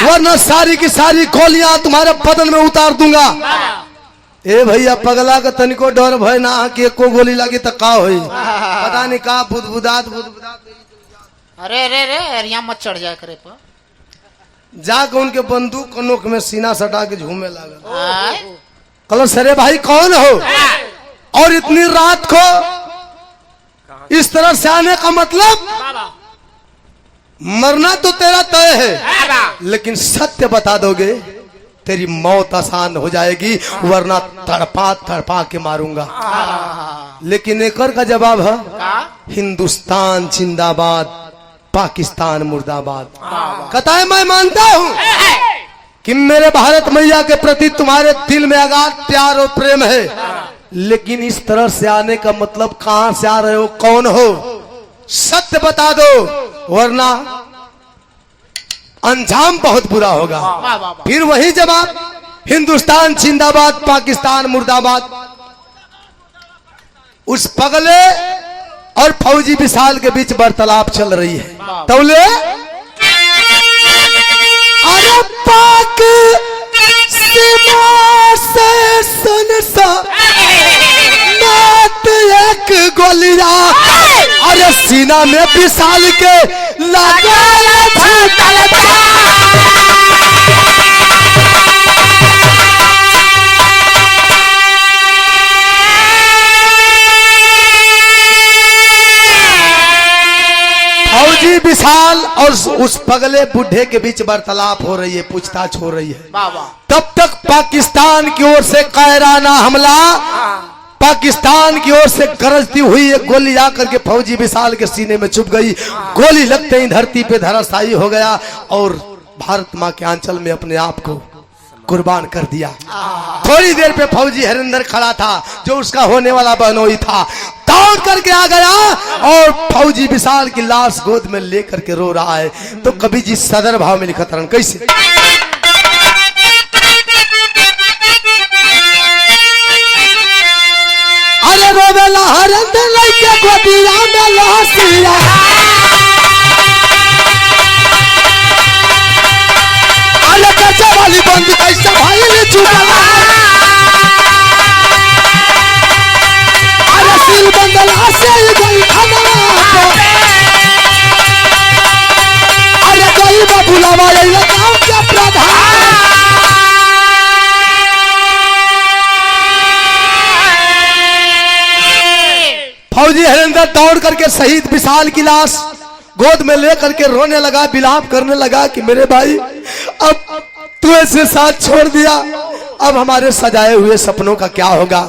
वरना सारी की सारी गोलियां तुम्हारे बदन में उतार दूंगा। ए भैया पगला का तनिको डर भय ना कि एको गोली लगी तो का होई, पता नहीं का बुदबुदात। अरे रे रे यहाँ मत चढ़ जाए करे पर जाके उनके बंदूक के नोक में सीना सटा के झूमे लगा। कल सरे भाई कौन हो और इतनी रात को इस तरह से आने का मतलब, मरना तो तेरा तय है लेकिन सत्य बता दोगे तेरी मौत आसान हो जाएगी, वरना तड़पा तड़पा के मारूंगा। लेकिन एक का जवाब है, हिंदुस्तान जिंदाबाद, पाकिस्तान मुर्दाबाद। कहता है मैं मानता हूं कि मेरे भारत मैया के प्रति तुम्हारे दिल में अगाध प्यार और प्रेम है, लेकिन इस तरह से आने का मतलब कहां से आ रहे हो, कौन हो, सत्य बता दो, वरना अंजाम बहुत बुरा होगा। फिर वही जवाब, हिंदुस्तान जिंदाबाद, पाकिस्तान मुर्दाबाद। उस पगले और फौजी विशाल के बीच वार्तालाप चल रही है। तौले अरे पाक सीमा से सुन सा नात एक गोलिया, अरे सीना में विशाल के लगा फौजी विशाल और उस पगले बुढ़े के बीच वार्तालाप हो रही है, पूछताछ हो रही है। तब तक पाकिस्तान की ओर से कायराना हमला, पाकिस्तान की ओर से गरजती हुई एक गोली आकर के फौजी विशाल के सीने में चुभ गई। गोली लगते ही धरती पे धराशायी हो गया और भारत मां के आंचल में अपने आप को कुर्बान कर दिया। थोड़ी देर पे फौजी हरिंदर खड़ा था, जो उसका होने वाला बहनोई था, दौड़ करके आ गया और फौजी विशाल की लाश गोद में लेकर के रो रहा है। तो कवि जी सदर भाव में लिखा था, कैसे, अरे रोवेला हरिंदर लइके गोदिया में लासिया, अरे कच्चा वाली बंद कैसे भाई ने चुका, अरे सिल बंदला से गई खाना, अरे गई बुलावा ये गांव के प्रधान। फौजी हरिंदर दौड़ करके शहीद विशाल की लाश गोद में लेकर के रोने लगा, विलाप करने लगा कि मेरे भाई अब तू ऐसे साथ छोड़ दिया, अब हमारे सजाए हुए सपनों का क्या होगा।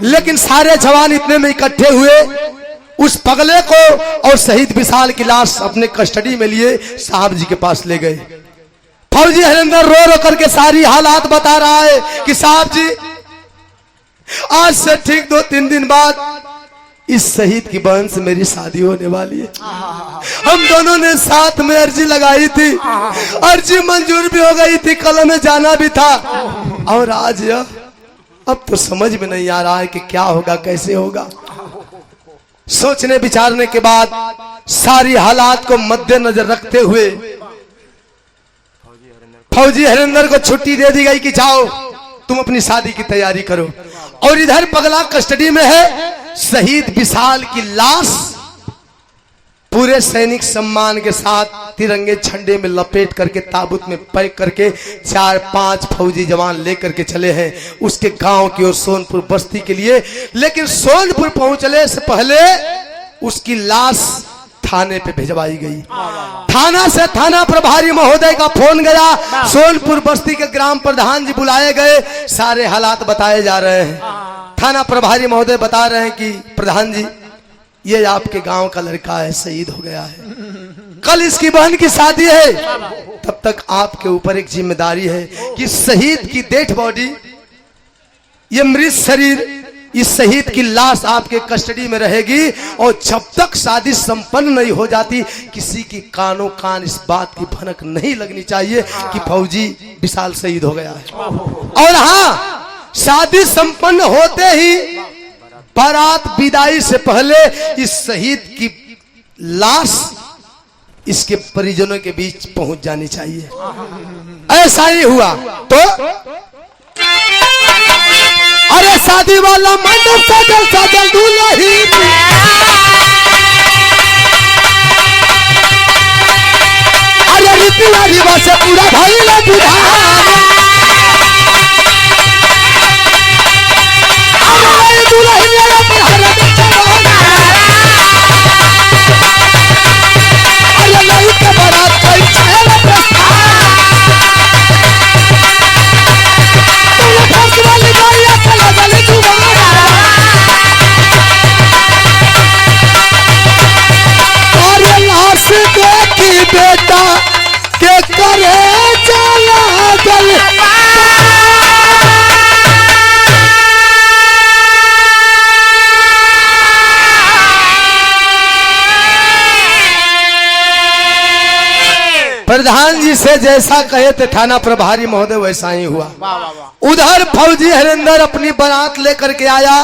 लेकिन सारे जवान इतने में इकट्ठे हुए, उस पगले को और शहीद विशाल की लाश अपने कस्टडी में लिए साहब जी के पास ले गए। फौजी हरिंदर रो रो करके सारी हालात बता रहा है कि साहब जी आज से ठीक 2-3 दिन बाद इस शहीद की बहन से मेरी शादी होने वाली है। हम दोनों ने साथ में अर्जी लगाई थी, अर्जी मंजूर भी हो गई थी, कल में जाना भी था। और आज अब तो समझ में नहीं आ रहा है कि क्या होगा, कैसे होगा। सोचने विचारने के बाद सारी हालात को मद्देनजर रखते हुए फौजी हरिंदर को छुट्टी दे दी गई कि जाओ तुम अपनी शादी की तैयारी करो। और इधर पगला कस्टडी में है, शहीद विशाल की लाश पूरे सैनिक सम्मान के साथ तिरंगे झंडे में लपेट करके ताबूत में पैक करके 4-5 फौजी जवान लेकर के चले हैं उसके गांव की ओर सोनपुर बस्ती के लिए। लेकिन सोनपुर पहुंचने से पहले उसकी लाश थाने पे भिजवाई गई। थाना से थाना प्रभारी महोदय का फोन गया, सोनपुर बस्ती के ग्राम प्रधान जी बुलाए गए, सारे हालात बताए जा रहे हैं। थाना प्रभारी महोदय बता रहे हैं कि प्रधान जी ये आपके गांव का लड़का है, शहीद हो गया है, कल इसकी बहन की शादी है। तब तक आपके ऊपर एक जिम्मेदारी है कि शहीद की डेड बॉडी, ये मृत शरीर, इस शहीद की लाश आपके कस्टडी में रहेगी और जब तक शादी संपन्न नहीं हो जाती किसी की कानों कान इस बात की भनक नहीं लगनी चाहिए कि फौजी विशाल शहीद हो गया है। और हाँ, शादी संपन्न होते ही बारात विदाई से पहले इस शहीद की लाश इसके परिजनों के बीच पहुंच जानी चाहिए। ऐसा ही हुआ तो अरे शादी वाला मंडप सजल सजल दुल्हन, अरे रीतिया रिवाज से पूरा भइल विधान, अरे दुल्हनिया पर अरे नहीं के बारात कोई चल प्रस्थान, वाली गाड़ियां चला चली दोबारा, अरे लाश देखी बेटा के करे चला गल। प्रधान जी से जैसा कहे थे थाना प्रभारी महोदय वैसा ही हुआ। उधर फौजी हरिंदर अपनी बारात लेकर के आया,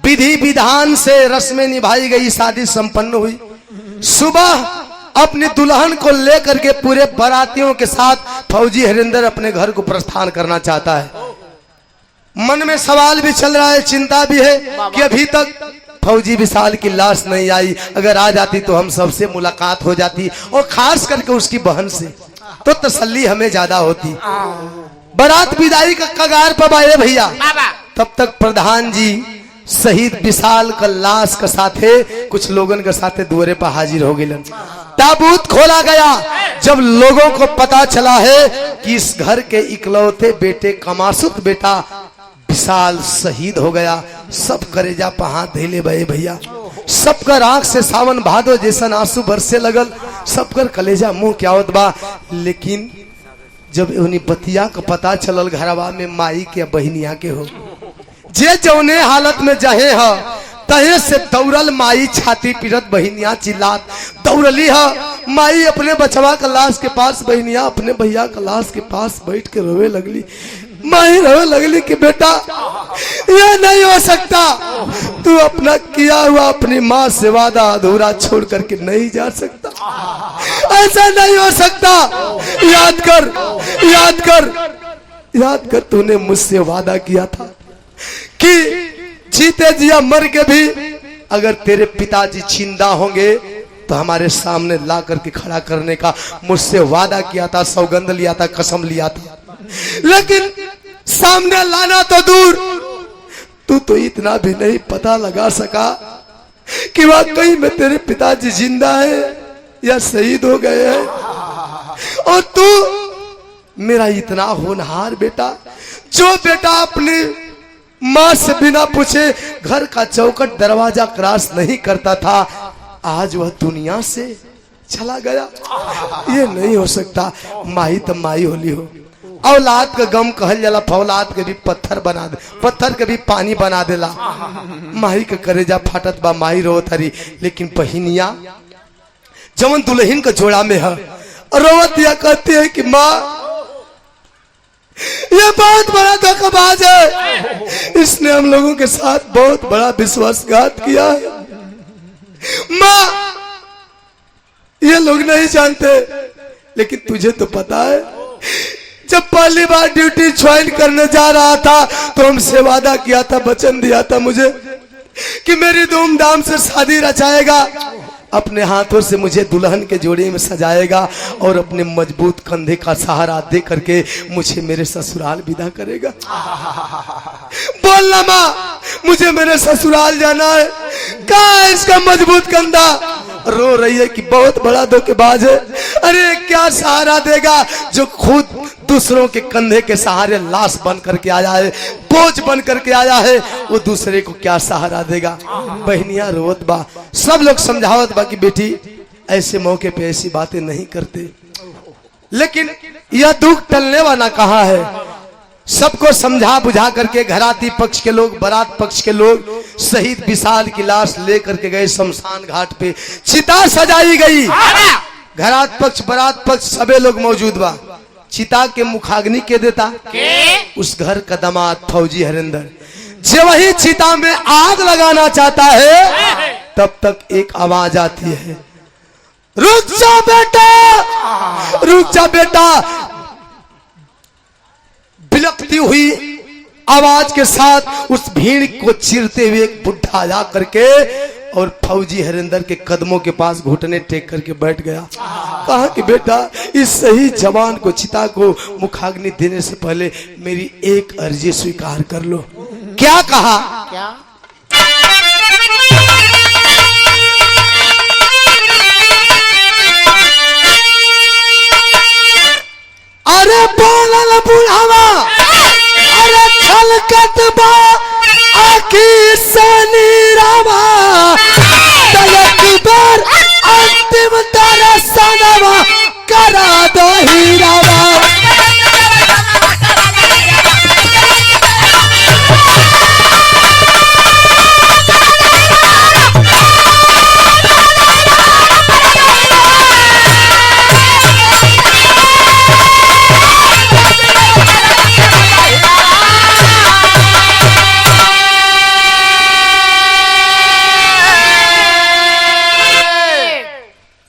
विधि विधान से रस्में निभाई गई, शादी संपन्न हुई। सुबह अपनी दुल्हन को लेकर के पूरे बारातियों के साथ फौजी हरिंदर अपने घर को प्रस्थान करना चाहता है। मन में सवाल भी चल रहा है, चिंता भी है कि अभी तक फौजी विशाल की लाश नहीं आई, अगर आ जाती तो हम सबसे मुलाकात हो जाती और खास करके उसकी बहन से तो तसल्ली हमें ज्यादा होती। बारात विदाई का कगार पर आए भैया, तब तक प्रधान जी शहीद विशाल का लाश के साथे कुछ लोगन के साथे दुआरे पर हाजिर हो गए। ताबूत खोला गया। जब लोगों को पता चला है कि इस घर के इकलौते बेटे कमासुत बेटा विशाल शहीद हो गया, सब करेजा पर हाथ धैले भये भैया, सबकर आंख से सावन भादो जैसन आंसू बरसे लगल, सबकर कलेजा मुंह क्या होत बा। लेकिन जब उन्हीं बतिया का पता चलल घरवा में माई के बहनिया के हो, जे जौने हालत में जहे ह तहे से दौड़ल माई, छाती पीड़त, बहनिया चिल्लात दौड़ली है। माई अपने बचवा का लाश के पास, बहनिया अपने भैया का लाश के पास बैठ के रोवे लगली। माई रोवे लगली कि बेटा ये नहीं हो सकता, तू अपना किया हुआ अपनी माँ से वादा अधूरा छोड़ करके नहीं जा सकता, ऐसा नहीं हो सकता। याद कर, याद कर, याद कर, तूने मुझसे वादा किया था कि जीते जिया मर के भी अगर तेरे पिताजी जिंदा होंगे तो हमारे सामने ला करके खड़ा करने का मुझसे वादा किया था, सौगंध लिया था, कसम लिया था। लेकिन सामने लाना तो दूर, तू तो इतना भी नहीं पता लगा सका कि वाकई में तेरे पिताजी जिंदा है या शहीद हो गए हैं, और तू मेरा इतना होनहार बेटा, जो बेटा अपनी माँ से बिना पूछे घर का चौखट दरवाजा क्रॉस नहीं करता था, आज वह दुनिया से चला गया। ये नहीं हो सकता। माई तो माई होली हो। औलाद का गम कहल जाला, फौलाद के भी पत्थर बना दे, पत्थर के भी पानी बना देला। माई के करेजा फाटत बा, माई रोत हरी, लेकिन बहिनिया जवन दुल्हन का जोड़ा में है रोवत या कहती है कि माँ ये बहुत बड़ा धोखेबाज है, इसने हम लोगों के साथ बहुत बड़ा विश्वासघात किया है। माँ ये लोग नहीं जानते, लेकिन तुझे तो पता है, जब पहली बार ड्यूटी ज्वाइन करने जा रहा था तो हमसे वादा किया था, वचन दिया था मुझे कि मेरी धूमधाम से शादी रचाएगा, अपने हाथों से मुझे दुल्हन के जोड़े में सजाएगा और अपने मजबूत कंधे का सहारा दे करके मुझे मेरे ससुराल विदा करेगा। बोलना माँ, मुझे मेरे ससुराल जाना है। कहाँ है इसका मजबूत कंधा? रो रही है कि बहुत बड़ा धोखेबाज है। अरे क्या सहारा देगा जो खुद दूसरों के कंधे के सहारे लाश बन करके आया है, बोझ बन करके आया है, वो दूसरे को क्या सहारा देगा। बहनिया रोवत बा, सब लोग समझावत बा कि बेटी ऐसे मौके पे ऐसी बातें नहीं करते, लेकिन यह दुख टलने वाला कहाँ है। सबको समझा बुझा करके घराती पक्ष के लोग, बारात पक्ष के लोग शहीद विशाल की लाश लेकर के गए शमशान घाट पे, चिता सजाई गई। घरात पक्ष बारात पक्ष सबे लोग मौजूद बा। चिता के मुखाग्नि के देता उस घर का दामाद फौजी हरिंदर। जब वही चिता में आग लगाना चाहता है तब तक एक आवाज आती है, रुक जा बेटा, रुक जा बेटा। बिलखती हुई आवाज के साथ उस भीड़ को चीरते हुए एक बुढ़ा जा करके और फौजी हरिंदर के कदमों के पास घुटने टेक करके बैठ गया। कहा कि बेटा इस सही जवान को, चिता को मुखाग्नि देने से पहले मेरी एक अर्जी स्वीकार कर लो। क्या कहा? क्या? अरे बोलल बुढ़ावा, अरे छलकत बा आखी सनी रावा, तलक बार अंतिम दर्शनवा करा दो हीरावा।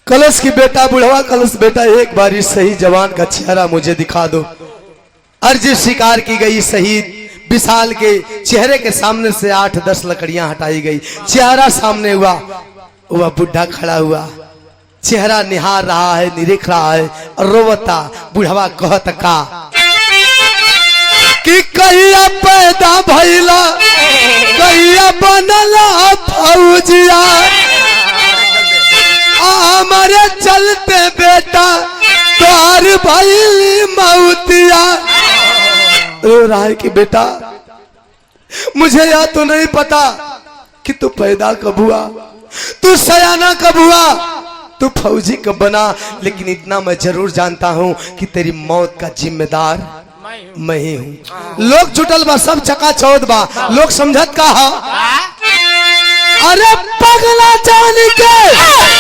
कलश की बेटा, बुढ़वा कलश बेटा, एक बार इस शहीद जवान का चेहरा मुझे दिखा दो। अर्जी स्वीकार की गई। शहीद विशाल के चेहरे के सामने से 8-10 लकड़ियां हटाई गई। चेहरा सामने हुआ, वह बुढ़ा खड़ा हुआ, चेहरा निहार रहा है, निरीख रहा है और रोवता। बुढ़वा कहत का कि कहिया पैदा भइला, कहिया बनला फौजिया, हमारे चलते बेटा तोहर भइली मौतिया। रो रहा है कि बेटा मुझे यह तो नहीं पता कि तू पैदा कब हुआ, तू सयाना कब हुआ, तू फौजी कब बना, लेकिन इतना मैं जरूर जानता हूं कि तेरी मौत का जिम्मेदार मैं ही हूं। लोग जुटल बा, सब चकाचौंध बा, लोग समझत का हा। अरे पगला जान के,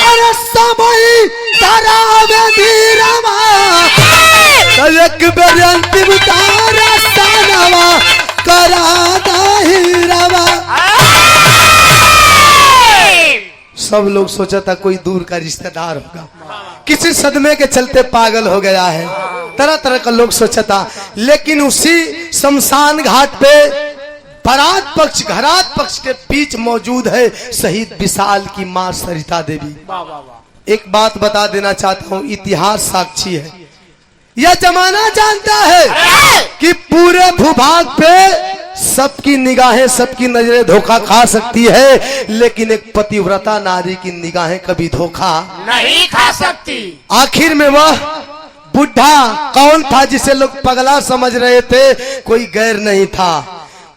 अरे समय तारा धीरावा, एक बेर अंतिम तारा सानवा करा हीरावा। सब लोग सोचा था कोई दूर का रिश्तेदार होगा, किसी सदमे के चलते पागल हो गया है, तरह तरह का लोग सोचा था। लेकिन उसी शमशान घाट पे बारात पक्ष घरात पक्ष के बीच मौजूद है शहीद विशाल की मां सरिता देवी। एक बात बता देना चाहता हूं, इतिहास साक्षी है, यह जमाना जानता है कि पूरे भूभाग पे सबकी निगाहें, सबकी नजरें धोखा खा सकती है, लेकिन एक पतिव्रता नारी की निगाहें कभी धोखा नहीं खा सकती। आखिर में वह बुढ़ा कौन था जिसे लोग पगला समझ रहे थे? कोई गैर नहीं था,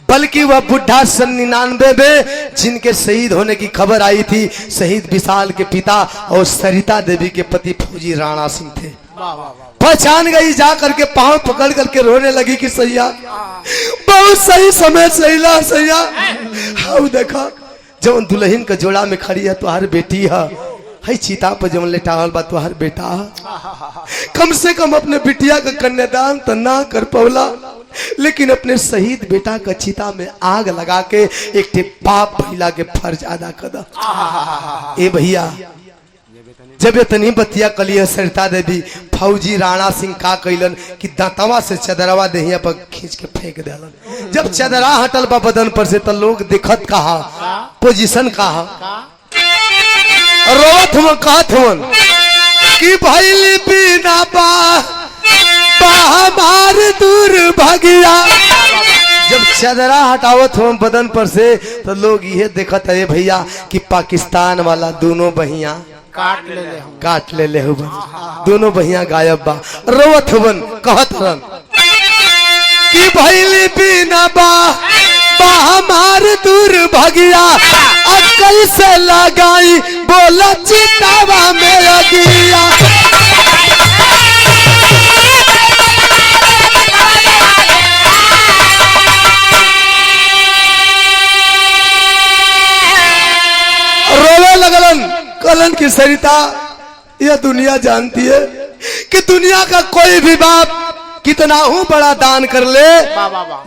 बल्कि वह बुढ़ा 99 में जिनके शहीद होने की खबर आई थी, शहीद विशाल के पिता और सरिता देवी के पति फौजी राणा सिंह थे। पहचान गई, जा करके पांव पकड़ करके रोने लगी कि सैया बहुत सही समय सहीला सैया। हाँ देखा जब दुल्हन के जोड़ा में खड़ी है तुहार बेटी है चीता पर जब लेटावल बा तुहार बेटा, कम से कम अपने बिटिया का कन्यादान तो ना कर पौला, लेकिन अपने शहीद बेटा का चिता में आग लगा के एक बाप भैला के फर्ज अदा कर। ए भैया जब इतनी बतिया कलिया सरिता देवी, फौजी राणा सिंह का कैलन कि दांतवा से चदरवा देहिया पर खींच के फेंक देलन। जब चदरा हटल बा बदन पर से तो लोग दिखत कहा, पोजीशन कहा, रोत में कहत हवन कि भैली बिना हमार दूर भागिया। जब चदरा हटावत हो बदन पर से तो लोग ये देखत है भैया कि पाकिस्तान वाला दोनों बहिया काट ले हुबन, दोनों बहिया गायब बा। रोवत हुबन कहत हन कि भैली बिना हमार दूर भागिया, अकल से लगाई बोला चितावा में लगिया। रोवे लगलन कलन की सरिता, यह दुनिया जानती है कि दुनिया का कोई भी बाप कितना हूं बड़ा दान कर ले,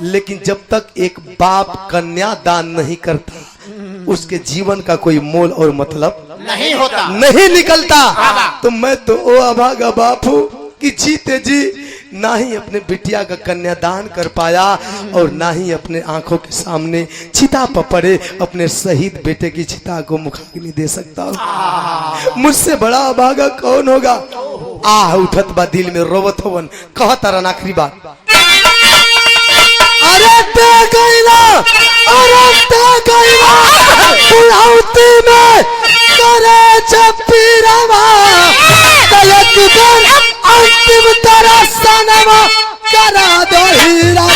लेकिन जब तक एक बाप कन्या दान नहीं करता उसके जीवन का कोई मोल और मतलब नहीं होता, नहीं निकलता। तो मैं तो ओ अभागा बाप हूं कि जीते जी ना ही अपने बिटिया का कन्यादान कर पाया और ना ही अपने आंखों के सामने चिता पर पड़े अपने शहीद बेटे की चिता को मुखाग्नि दे सकता हूं। मुझसे बड़ा अभागा कौन होगा? आह उठत बा दिल में, रोवत होवन कहत रन आखिरी बात, अरे ते गईला, अरे ते गईला बुढ़ाउती में करे चपीरावा, तलक पर अंतिम तरह सनवा करा दो हीरा।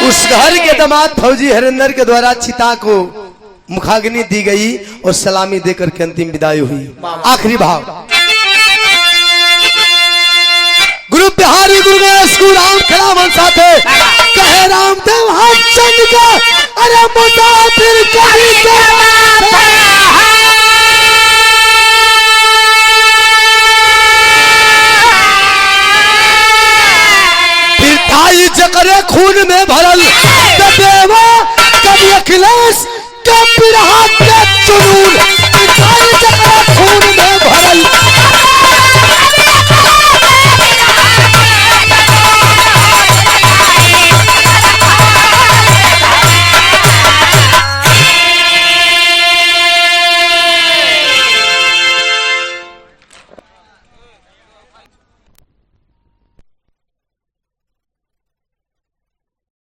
उस घर के दामाद फौजी हरिंदर के द्वारा चिता को मुखाग्नि दी गई और सलामी देकर के अंतिम विदाई हुई। आखिरी भाव, गुरु बिहारी गुरु गणेश गुरु राम खिलावन साथे कहे रामदेव हाथ चंद का, अरे मुसाफिर कहीं फिर थाई जकरे खून में भरल देवा कभी अखिलेश के पिरहा के जुनून